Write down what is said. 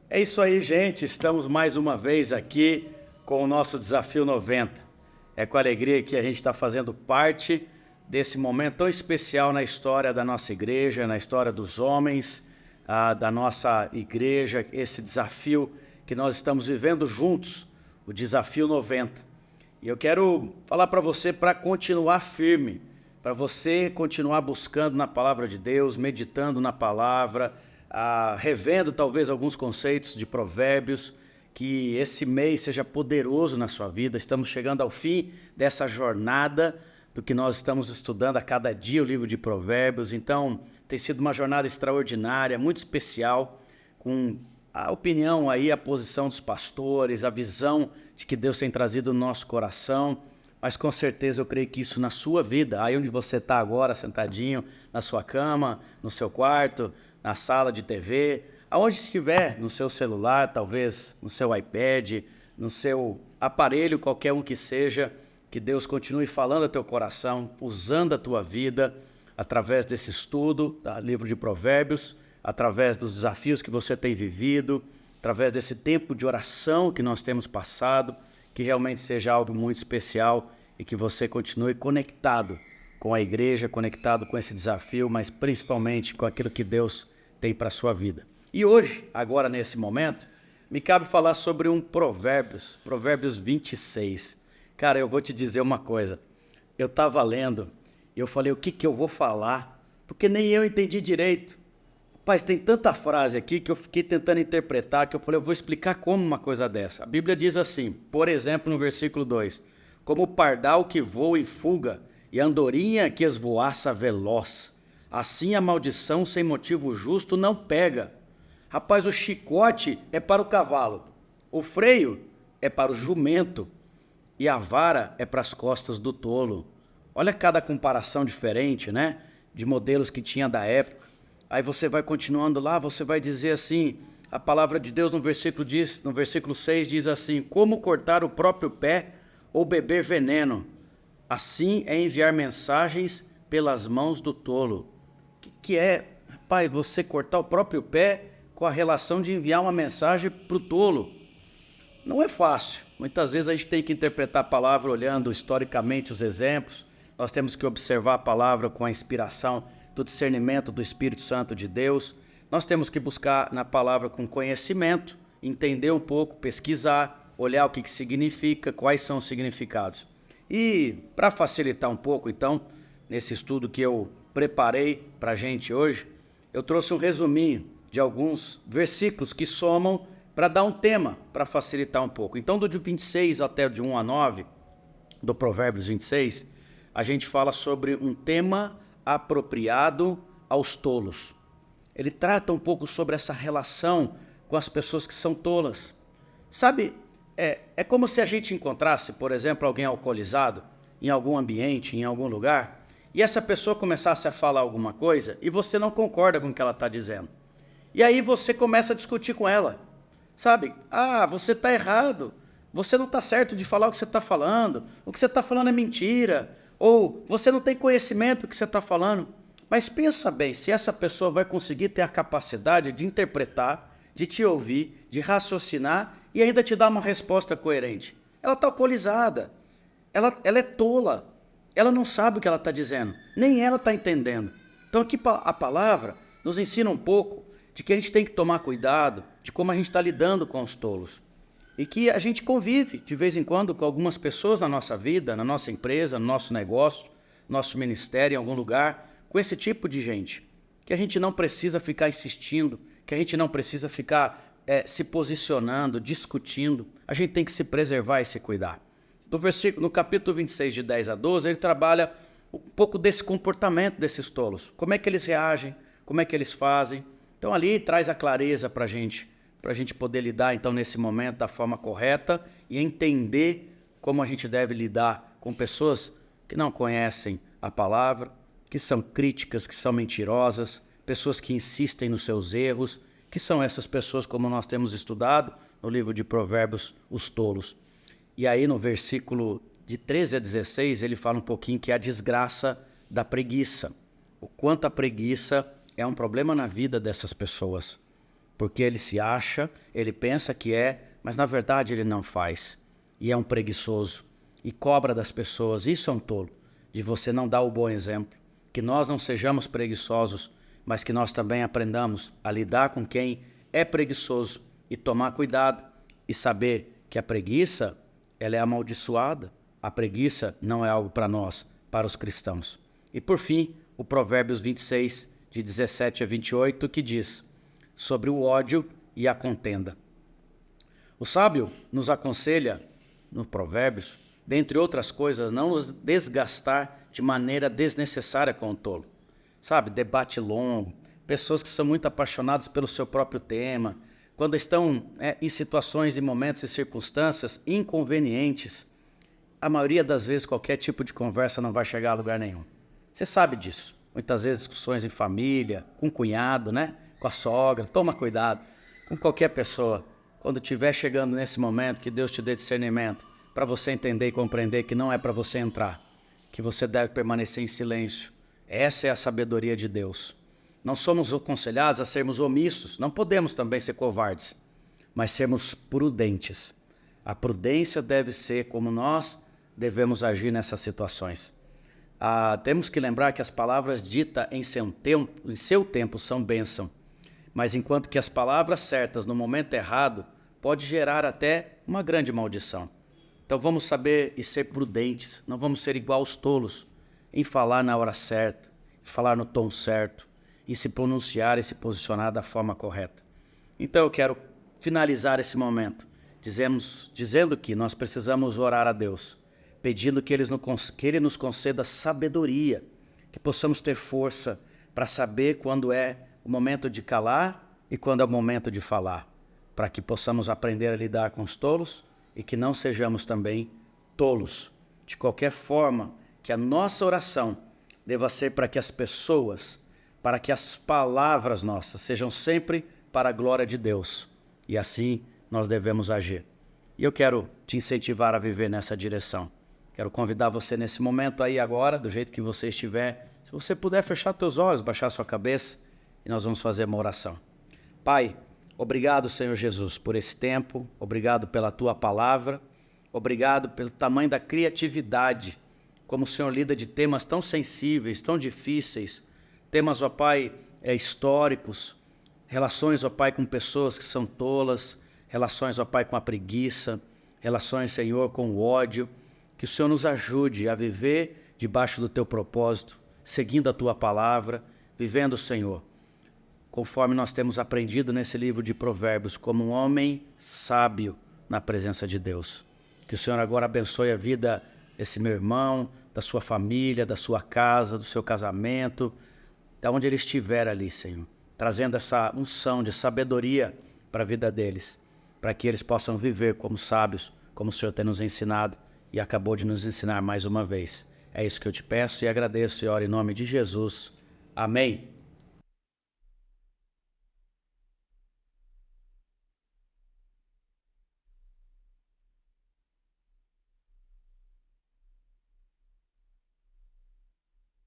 É isso aí, gente. Estamos mais uma vez aqui com o nosso Desafio 90. É com alegria que a gente está fazendo parte desse momento tão especial na história da nossa igreja, na história dos homens, da nossa igreja, esse desafio que nós estamos vivendo juntos, o Desafio 90. E eu quero falar para você para continuar firme, para você continuar buscando na palavra de Deus, meditando na palavra, revendo talvez alguns conceitos de provérbios, que esse mês seja poderoso na sua vida. Estamos chegando ao fim dessa jornada do que nós estamos estudando a cada dia o livro de provérbios. Então tem sido uma jornada extraordinária, muito especial, com a opinião aí, a posição dos pastores, a visão de que Deus tem trazido no nosso coração. Mas com certeza eu creio que isso na sua vida, aí onde você está agora, sentadinho na sua cama, no seu quarto, na sala de TV, aonde estiver, no seu celular, talvez no seu iPad, no seu aparelho, qualquer um que seja, que Deus continue falando ao teu coração, usando a tua vida, através desse estudo, do livro de Provérbios, através dos desafios que você tem vivido, através desse tempo de oração que nós temos passado, que realmente seja algo muito especial e que você continue conectado com a igreja, conectado com esse desafio, mas principalmente com aquilo que Deus tem para a sua vida. E hoje, agora nesse momento, me cabe falar sobre um Provérbios 26. Cara, eu vou te dizer uma coisa. Eu estava lendo e eu falei, o que eu vou falar? Porque nem eu entendi direito. Rapaz, tem tanta frase aqui que eu fiquei tentando interpretar, que eu falei, eu vou explicar como uma coisa dessa. A Bíblia diz assim, por exemplo, no versículo 2, como o pardal que voa e fuga, e a andorinha que esvoaça veloz, assim a maldição sem motivo justo não pega. Rapaz, o chicote é para o cavalo, o freio é para o jumento, e a vara é para as costas do tolo. Olha cada comparação diferente, né? De modelos que tinha da época. Aí você vai continuando lá, você vai dizer assim, a palavra de Deus no versículo 6 diz assim, como cortar o próprio pé ou beber veneno, assim é enviar mensagens pelas mãos do tolo. O que é, rapaz, você cortar o próprio pé com a relação de enviar uma mensagem para o tolo? Não é fácil. Muitas vezes a gente tem que interpretar a palavra olhando historicamente os exemplos, nós temos que observar a palavra com a inspiração do discernimento do Espírito Santo de Deus. Nós temos que buscar na palavra com conhecimento, entender um pouco, pesquisar, olhar o que significa, quais são os significados. E para facilitar um pouco, então, nesse estudo que eu preparei para a gente hoje, eu trouxe um resuminho de alguns versículos que somam para dar um tema, para facilitar um pouco. Então, do de 26 até o de 1 a 9, do Provérbios 26, a gente fala sobre um tema apropriado aos tolos. Ele trata um pouco sobre essa relação com as pessoas que são tolas. Sabe, é como se a gente encontrasse, por exemplo, alguém alcoolizado em algum ambiente, em algum lugar, e essa pessoa começasse a falar alguma coisa e você não concorda com o que ela está dizendo. E aí você começa a discutir com ela. Sabe, você está errado, você não está certo de falar o que você está falando, o que você está falando é mentira, ou você não tem conhecimento do que você está falando. Mas pensa bem, se essa pessoa vai conseguir ter a capacidade de interpretar, de te ouvir, de raciocinar e ainda te dar uma resposta coerente. Ela está alcoolizada, ela é tola, ela não sabe o que ela está dizendo, nem ela está entendendo. Então aqui a palavra nos ensina um pouco de que a gente tem que tomar cuidado de como a gente está lidando com os tolos. E que a gente convive de vez em quando com algumas pessoas na nossa vida, na nossa empresa, no nosso negócio, nosso ministério, em algum lugar, com esse tipo de gente. Que a gente não precisa ficar insistindo, que a gente não precisa ficar se posicionando, discutindo. A gente tem que se preservar e se cuidar. No capítulo 26, de 10 a 12, ele trabalha um pouco desse comportamento desses tolos. Como é que eles reagem, como é que eles fazem. Então ali traz a clareza para a gente poder lidar então nesse momento da forma correta e entender como a gente deve lidar com pessoas que não conhecem a palavra, que são críticas, que são mentirosas, pessoas que insistem nos seus erros, que são essas pessoas, como nós temos estudado no livro de Provérbios, os tolos. E aí no versículo de 13 a 16 ele fala um pouquinho que é a desgraça da preguiça, o quanto a preguiça é um problema na vida dessas pessoas. porque ele se acha, ele pensa que é, mas na verdade ele não faz. E é um preguiçoso e cobra das pessoas. Isso é um tolo, de você não dar o bom exemplo. Que nós não sejamos preguiçosos, mas que nós também aprendamos a lidar com quem é preguiçoso e tomar cuidado e saber que a preguiça, ela é amaldiçoada. A preguiça não é algo para nós, para os cristãos. E por fim, o Provérbios 26, de 17 a 28, que diz sobre o ódio e a contenda. O sábio nos aconselha, no Provérbios, dentre outras coisas, não nos desgastar de maneira desnecessária com o tolo. Sabe, debate longo, pessoas que são muito apaixonadas pelo seu próprio tema, quando estão em situações, em momentos e circunstâncias inconvenientes, a maioria das vezes qualquer tipo de conversa não vai chegar a lugar nenhum. Você sabe disso. Muitas vezes discussões em família, com o cunhado, com a sogra. Toma cuidado com qualquer pessoa. Quando estiver chegando nesse momento, que Deus te dê discernimento para você entender e compreender que não é para você entrar, que você deve permanecer em silêncio. Essa é a sabedoria de Deus. Não somos aconselhados a sermos omissos, não podemos também ser covardes, mas sermos prudentes. A prudência deve ser como nós devemos agir nessas situações. Temos que lembrar que as palavras ditas em seu tempo são bênção, mas enquanto que as palavras certas no momento errado pode gerar até uma grande maldição. Então vamos saber e ser prudentes, não vamos ser igual aos tolos em falar na hora certa, falar no tom certo e se pronunciar e se posicionar da forma correta. Então eu quero finalizar esse momento dizendo que nós precisamos orar a Deus, pedindo que Ele nos conceda sabedoria, que possamos ter força para saber quando é o momento de calar e quando é o momento de falar, para que possamos aprender a lidar com os tolos e que não sejamos também tolos. De qualquer forma, que a nossa oração deva ser para que as pessoas, para que as palavras nossas sejam sempre para a glória de Deus. E assim nós devemos agir. E eu quero te incentivar a viver nessa direção. Quero convidar você nesse momento aí agora, do jeito que você estiver. Se você puder fechar teus olhos, baixar sua cabeça, e nós vamos fazer uma oração. Pai, obrigado, Senhor Jesus, por esse tempo. Obrigado pela Tua palavra. Obrigado pelo tamanho da criatividade, como o Senhor lida de temas tão sensíveis, tão difíceis. Temas, ó Pai, históricos. Relações, ó Pai, com pessoas que são tolas. Relações, ó Pai, com a preguiça. Relações, Senhor, com o ódio. Que o Senhor nos ajude a viver debaixo do Teu propósito, seguindo a Tua palavra, vivendo, Senhor, conforme nós temos aprendido nesse livro de Provérbios, como um homem sábio na presença de Deus. Que o Senhor agora abençoe a vida desse meu irmão, da sua família, da sua casa, do seu casamento, de onde ele estiver ali, Senhor, trazendo essa unção de sabedoria para a vida deles, para que eles possam viver como sábios, como o Senhor tem nos ensinado e acabou de nos ensinar mais uma vez. É isso que eu te peço e agradeço e oro em nome de Jesus. Amém.